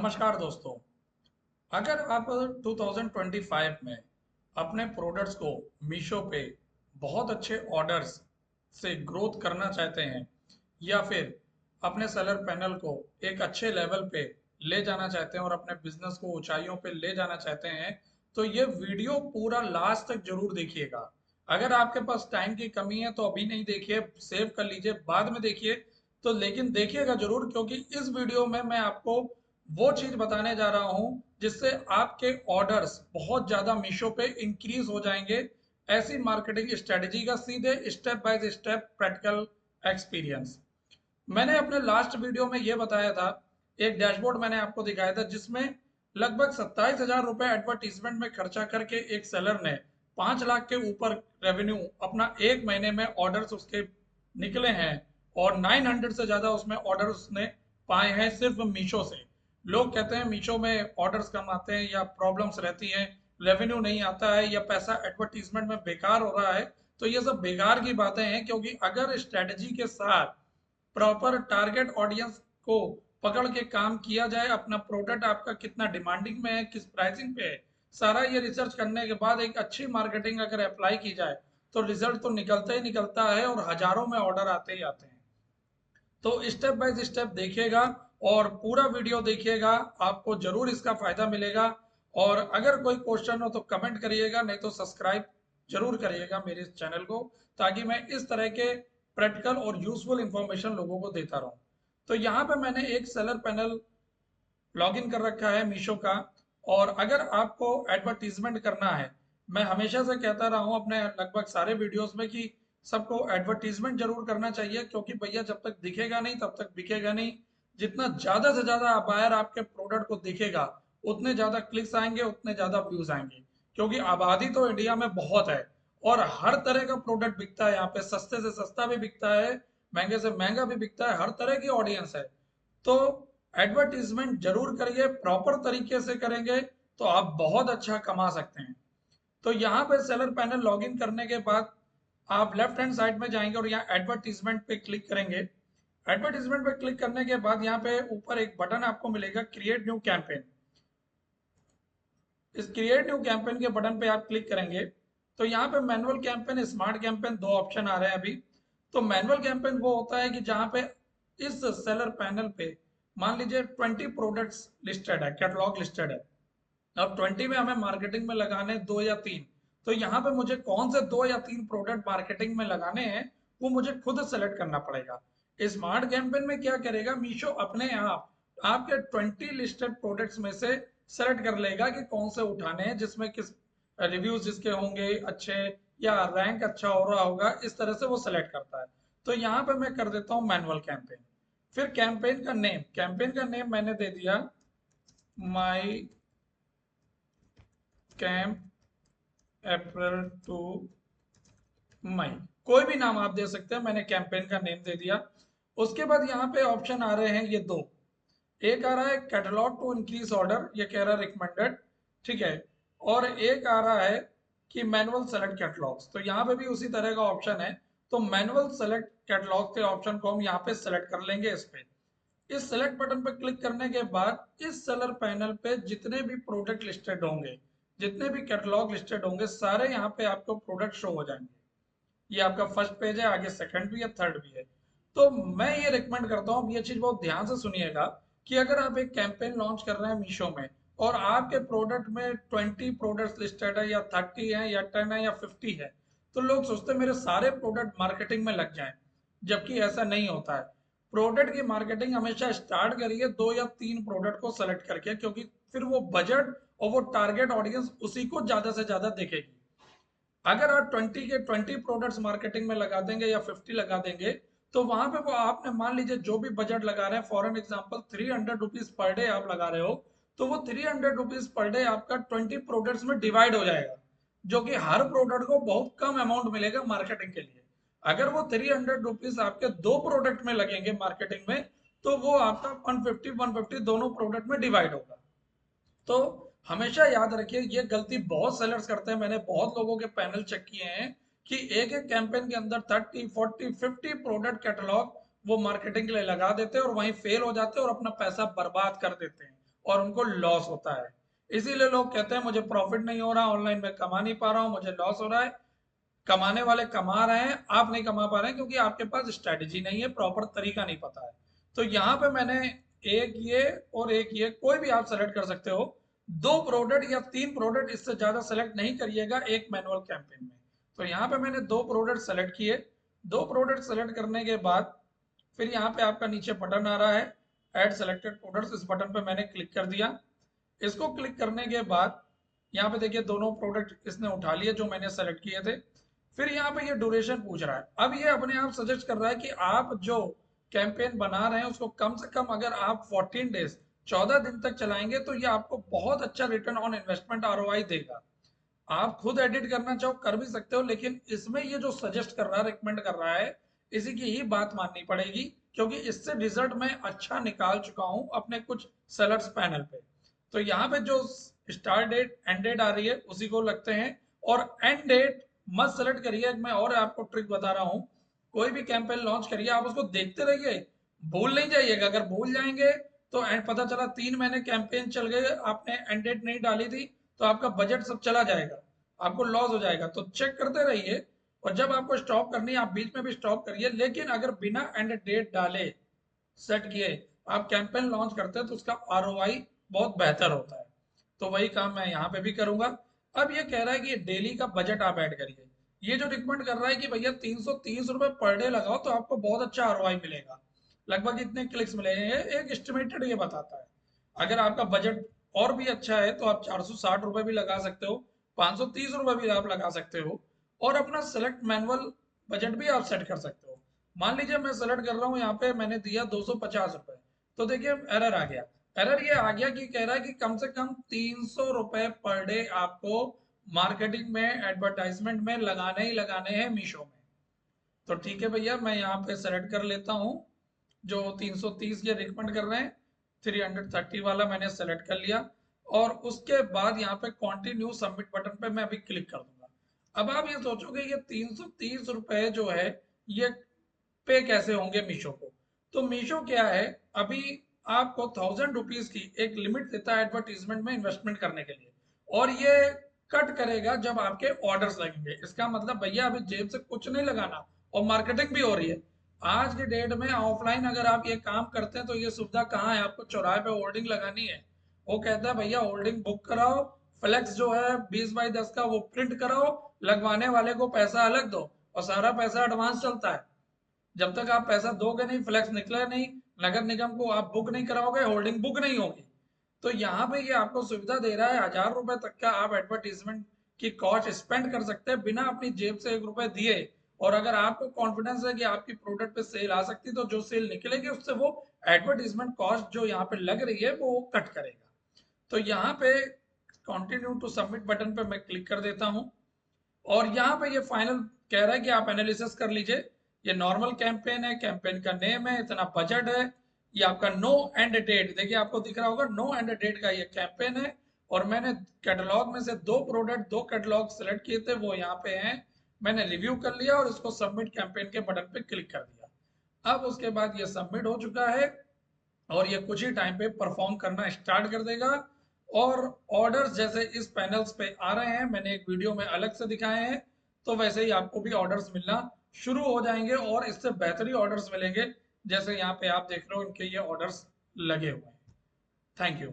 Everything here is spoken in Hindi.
नमस्कार दोस्तों। अगर आप 2025 में अपने प्रोडक्ट्स को मीशो पे बहुत अच्छे ऑर्डर्स से ग्रोथ करना चाहते हैं या फिर अपने सेलर पैनल को एक अच्छे लेवल पे ले जाना चाहते हैं और अपने बिजनेस को ऊंचाइयों पे ले जाना चाहते हैं, तो ये वीडियो पूरा लास्ट तक जरूर देखिएगा। अगर आपके पास टाइम की कमी है तो अभी नहीं देखिए, सेव कर लीजिए, बाद में देखिए। तो लेकिन देखिएगा जरूर, क्योंकि इस वीडियो में मैं आपको वो चीज बताने जा रहा हूं जिससे आपके ऑर्डर्स बहुत ज्यादा मीशो पे इंक्रीज हो जाएंगे। ऐसी मार्केटिंग स्ट्रेटजी का सीधे step by step practical experience मैंने अपने लास्ट वीडियो में ये बताया था। एक डैशबोर्ड मैंने आपको दिखाया था जिसमें लगभग 27,000 रुपए एडवर्टीजमेंट में खर्चा करके एक सेलर ने 5 लाख के ऊपर रेवेन्यू अपना एक महीने में ऑर्डर्स उसके निकले हैं और 900 से ज्यादा उसमें ऑर्डर उसने पाए हैं सिर्फ मीशो से। लोग कहते हैं मीशो में ऑर्डर्स कम आते हैं या प्रॉब्लम्स रहती हैं, रेवेन्यू नहीं आता है या पैसा एडवर्टीजमेंट में बेकार हो रहा है। तो ये सब बेकार की बातें हैं, क्योंकि अगर स्ट्रेटजी के साथ प्रॉपर टारगेट ऑडियंस को पकड़ के काम किया जाए, अपना प्रोडक्ट आपका कितना डिमांडिंग में है, किस प्राइसिंग पे है, सारा ये रिसर्च करने के बाद एक अच्छी मार्केटिंग अगर अप्लाई की जाए तो रिजल्ट तो निकलता ही निकलता है और हजारों में ऑर्डर आते ही आते हैं। तो स्टेप बाय स्टेप देखिएगा और पूरा वीडियो देखिएगा, आपको जरूर इसका फायदा मिलेगा। और अगर कोई क्वेश्चन हो तो कमेंट करिएगा, नहीं तो सब्सक्राइब जरूर करिएगा मेरे इस चैनल को, ताकि मैं इस तरह के प्रैक्टिकल और यूजफुल इंफॉर्मेशन लोगों को देता रहूं। तो यहाँ पे मैंने एक सेलर पैनल लॉगिन कर रखा है मीशो का। और अगर आपको एडवर्टीजमेंट करना है, मैं हमेशा से कहता रहा हूँ अपने लगभग सारे वीडियोस में कि सबको एडवर्टीजमेंट जरूर करना चाहिए, क्योंकि भैया जब तक दिखेगा नहीं तब तक बिकेगा नहीं। जितना ज्यादा से ज्यादा बायर आपके प्रोडक्ट को दिखेगा, उतने ज्यादा क्लिक्स आएंगे, उतने ज्यादा व्यूज आएंगे। क्योंकि आबादी तो इंडिया में बहुत है और हर तरह का प्रोडक्ट बिकता है यहाँ पे, सस्ते से सस्ता भी बिकता है, महंगे से महंगा भी बिकता है, हर तरह की ऑडियंस है। तो एडवर्टीजमेंट जरूर करिए, प्रॉपर तरीके से करेंगे तो आप बहुत अच्छा कमा सकते हैं। तो यहाँ पे सेलर पैनल लॉगिन करने के बाद आप लेफ्ट हैंड साइड में जाएंगे और यहाँ एडवर्टीजमेंट पे क्लिक करेंगे। एडवर्टीजमेंट पे क्लिक करने के बाद यहाँ पे ऊपर एक बटन आपको मिलेगा क्रिएट न्यू कैंपेन। इस क्रिएट न्यू कैंपेन के बटन पे आप क्लिक करेंगे तो यहाँ पे मैनुअल कैंपेन, स्मार्ट कैंपेन, दो ऑप्शन आ रहे हैं अभी। तो मैनुअल कैंपेन वो होता है कि जहाँ पे इस सेलर पैनल पे मान लीजिए 20 प्रोडक्ट्स लिस्टेड है, कैटलॉग लिस्टेड है। अब 20 में हमें मार्केटिंग में लगाने दो या तीन, तो यहाँ पे मुझे कौन से दो या तीन प्रोडक्ट मार्केटिंग में लगाने हैं वो मुझे खुद सेलेक्ट करना पड़ेगा। स्मार्ट कैंपेन में क्या करेगा, मीशो अपने आप आपके 20 लिस्टेड प्रोडक्ट्स में से सेलेक्ट कर लेगा कि कौन से उठाने हैं, जिसमें किस रिव्यूज जिसके होंगे अच्छे या रैंक अच्छा हो रहा होगा, इस तरह से वो सेलेक्ट करता है। तो यहाँ पे मैं कर देता हूँ मैनुअल कैंपेन। फिर कैंपेन का नेम मैंने दे दिया माई कैंप अप्रैल टू मई। कोई भी नाम आप दे सकते हैं, मैंने कैंपेन का नेम दे दिया। उसके बाद यहाँ पे ऑप्शन आ रहे हैं ये दो। एक आ रहा है कैटलॉग टू इंक्रीज ऑर्डर, ये कह रहा है रिकमेंडेड, ठीक है। और एक आ रहा है कि मैनुअल सेलेक्ट कैटलॉग्स, तो यहाँ पे भी उसी तरह का ऑप्शन है। तो मैनुअल सेलेक्ट कैटलॉग के ऑप्शन को हम यहाँ पे सेलेक्ट कर लेंगे। इस सेलेक्ट बटन पर क्लिक करने के बाद इस सेलर पैनल पे जितने भी प्रोडक्ट लिस्टेड होंगे, जितने भी कैटलॉग लिस्टेड होंगे, सारे यहाँ पे आपको प्रोडक्ट शो हो जाएंगे। ये आपका फर्स्ट पेज है, आगे सेकंड भी है, थर्ड भी है। तो मैं ये रिकमेंड करता हूँ, ये चीज बहुत ध्यान से सुनिएगा, कि अगर आप एक कैंपेन लॉन्च कर रहे हैं मीशो में और आपके प्रोडक्ट में 20 प्रोडक्ट्स लिस्टेड है या 30 है या 10 है या 50 है, तो लोग सोचते हैं मेरे सारे प्रोडक्ट मार्केटिंग में लग जाएं, जबकि ऐसा नहीं होता है। प्रोडक्ट की मार्केटिंग हमेशा स्टार्ट करिए दो या तीन प्रोडक्ट को सेलेक्ट करके, क्योंकि फिर वो बजट और वो टारगेट ऑडियंस उसी को ज्यादा से ज्यादा देखेगी। अगर आप 20 प्रोडक्ट्स मार्केटिंग में लगा देंगे या 50 लगा देंगे, तो वहां पे वो आपने मान लीजिए जो भी बजट लगा रहे हैं, for an example 300 rupees per day आप लगा रहे हो, तो वो 300 रुपीज पर डे आपका 20 प्रोडक्ट्स में डिवाइड हो जाएगा, जो कि हर प्रोडक्ट को बहुत कम अमाउंट मिलेगा मार्केटिंग के लिए। अगर वो 300 रुपीज आपके दो प्रोडक्ट में लगेंगे मार्केटिंग में, तो वो आपका 150 दोनों प्रोडक्ट में डिवाइड होगा। तो हमेशा याद रखिए, ये गलती बहुत सेलर्स करते हैं, मैंने बहुत लोगों के पैनल चेक किए हैं कि एक एक कैंपेन के अंदर 30 40 50 प्रोडक्ट कैटलॉग वो मार्केटिंग के लिए लगा देते हैं और वहीं फेल हो जाते हैं और अपना पैसा बर्बाद कर देते हैं। और उनको लॉस होता है। इसीलिए लोग कहते हैं मुझे प्रॉफिट नहीं हो रहा, ऑनलाइन में कमा नहीं पा रहा हूँ, मुझे लॉस हो रहा है। कमाने वाले कमा रहे हैं, आप नहीं कमा पा रहे हैं क्योंकि आपके पास स्ट्रेटेजी नहीं है, प्रॉपर तरीका नहीं पता है। तो यहाँ पे मैंने एक ये और एक ये कोई भी आप सेलेक्ट कर सकते हो। दो प्रोडक्ट या तीन प्रोडक्ट, इससे ज्यादा सेलेक्ट नहीं करिएगा एक मैनुअल कैंपेन में। तो यहाँ पे मैंने दो प्रोडक्ट सेलेक्ट किए। दो प्रोडक्ट सेलेक्ट करने के बाद फिर यहाँ पे आपका नीचे बटन आ रहा है ऐड सेलेक्टेड प्रोडक्ट्स, इस बटन पे मैंने क्लिक कर दिया। इसको क्लिक करने के बाद यहाँ पे देखिए दोनों प्रोडक्ट इसने उठा लिए जो मैंने सेलेक्ट किए थे। फिर यहाँ पे ये ड्यूरेशन पूछ रहा है। अब ये अपने आप सजेस्ट कर रहा है कि आप जो कैंपेन बना रहे हैं उसको कम से कम अगर आप 14 डेज 14 दिन तक चलाएंगे तो ये आपको बहुत अच्छा रिटर्न ऑन इन्वेस्टमेंट आरओआई देगा। आप खुद एडिट करना चाहो कर भी सकते हो, लेकिन इसमें ये जो सजेस्ट कर रहा है, रिकमेंड कर रहा है, इसी की ही बात माननी पड़ेगी क्योंकि इससे रिजल्ट मैं अच्छा निकाल चुका हूं अपने कुछ सेलर्स पैनल पे। तो यहाँ पे जो स्टार्ट डेट एंड डेट आ रही है उसी को लगते हैं। और एंड डेट मत सेलेक्ट करिए, मैं और आपको ट्रिक बता रहा हूँ। कोई भी कैंपेन लॉन्च करिए आप उसको देखते रहिए, भूल नहीं जाइएगा। अगर भूल जाएंगे तो एंड पता चला 3 महीने कैंपेन चल गए, आपने एंड डेट नहीं डाली थी, तो आपका बजट सब चला जाएगा, आपको लॉस हो जाएगा। तो चेक करते रहिए, और जब आपको स्टॉप करनी है आप बीच में भी स्टॉप करिए, लेकिन अगर बिना एंड डेट डाले सेट किए आप कैंपेन लॉन्च करते हैं तो उसका आरओआई बहुत बेहतर होता है। तो वही काम मैं यहाँ पे भी करूंगा। अब ये कह रहा है कि डेली का बजट आप ऐड करिए। ये जो रिकमेंड कर रहा है कि भैया 330 रुपए पर डे लगाओ तो आपको बहुत अच्छा आरओआई मिलेगा, लगभग इतने क्लिक्स मिलेंगे, ये एक एस्टिमेटेड ये बताता है। अगर आपका बजट और भी अच्छा है तो आप 460 रुपए भी लगा सकते हो, 530 रुपए भी आप लगा सकते हो, और अपना सेलेक्ट मैनुअल बजट भी आप सेट कर सकते हो। मान लीजिए मैं सेलेक्ट कर रहा हूँ, यहाँ पे मैंने दिया 250 रुपए, तो देखिए एरर आ गया। एरर ये आ गया कि कह रहा है कि कम से कम 300 रुपए पर डे आपको मार्केटिंग में एडवर्टाइजमेंट में लगाने ही लगाने हैं मीशो में। तो ठीक है भैया, मैं यहाँ पे सेलेक्ट कर लेता हूँ जो 330 ये रिकमेंड कर रहे हैं, 330 वाला मैंने सेलेक्ट कर लिया। और उसके बाद यहाँ पे कंटिन्यू सबमिट बटन पे मैं अभी क्लिक कर दूंगा। अब आप ये सोचोगे ये 330 रुपए जो है ये पे कैसे होंगे मीशो को। तो मीशो क्या है, अभी आपको 1000 रुपीज की एक लिमिट देता है एडवर्टीजमेंट में इन्वेस्टमेंट करने के लिए, और ये कट करेगा जब आपके ऑर्डर्स लगेंगे। इसका मतलब भैया अभी जेब से कुछ नहीं लगाना, और मार्केटिंग भी हो रही है। आज की डेट में ऑफलाइन अगर आप ये काम करते हैं तो ये सुविधा कहाँ है, आपको चौराहे पे होर्डिंग लगानी है। वो कहता है भैया होर्डिंग बुक कराओ, फ्लेक्स जो है 20x10 का वो प्रिंट कराओ, लगवाने वाले को पैसा अलग दो, और सारा पैसा एडवांस चलता है। जब तक आप पैसा दोगे नहीं, फ्लैक्स निकले नहीं, नगर निगम को आप बुक नहीं कराओगे, होल्डिंग बुक नहीं होगी। तो यहाँ पे ये आपको सुविधा दे रहा है, 1000 रुपए तक का आप एडवर्टीजमेंट की कॉस्ट स्पेंड कर सकते हैं बिना अपनी जेब से 1 रुपए दिए। और अगर आपको कॉन्फिडेंस है कि आपकी प्रोडक्ट पे सेल आ सकती है तो जो सेल निकलेगी उससे वो एडवर्टीजमेंट कॉस्ट जो यहाँ पे लग रही है वो कट करेगा। तो यहाँ पे कंटिन्यू टू सबमिट बटन पे मैं क्लिक कर देता हूँ, और यहाँ पे ये फाइनल कह रहा है कि आप एनालिसिस कर लीजिए। ये नॉर्मल कैंपेन है, कैंपेन का नेम है, इतना बजट है, ये आपका नो एंड डेट देखिए आपको दिख रहा होगा, नो एंड डेट का ये कैंपेन है। और मैंने कैटलॉग में से दो प्रोडक्ट दो कैटलॉग सेलेक्ट किए थे, वो यहाँ पे हैं। मैंने रिव्यू कर लिया और इसको सबमिट कैंपेन के बटन पे क्लिक कर दिया। अब उसके बाद ये सबमिट हो चुका है, और ये कुछ ही टाइम पे परफॉर्म करना स्टार्ट कर देगा। और ऑर्डर्स जैसे इस पैनल्स पे आ रहे हैं, मैंने एक वीडियो में अलग से दिखाए हैं, तो वैसे ही आपको भी ऑर्डर्स मिलना शुरू हो जाएंगे, और इससे बेहतरीन ऑर्डर्स मिलेंगे जैसे यहाँ पे आप देख रहे हो इनके ये ऑर्डर्स लगे हुए हैं। Thank you.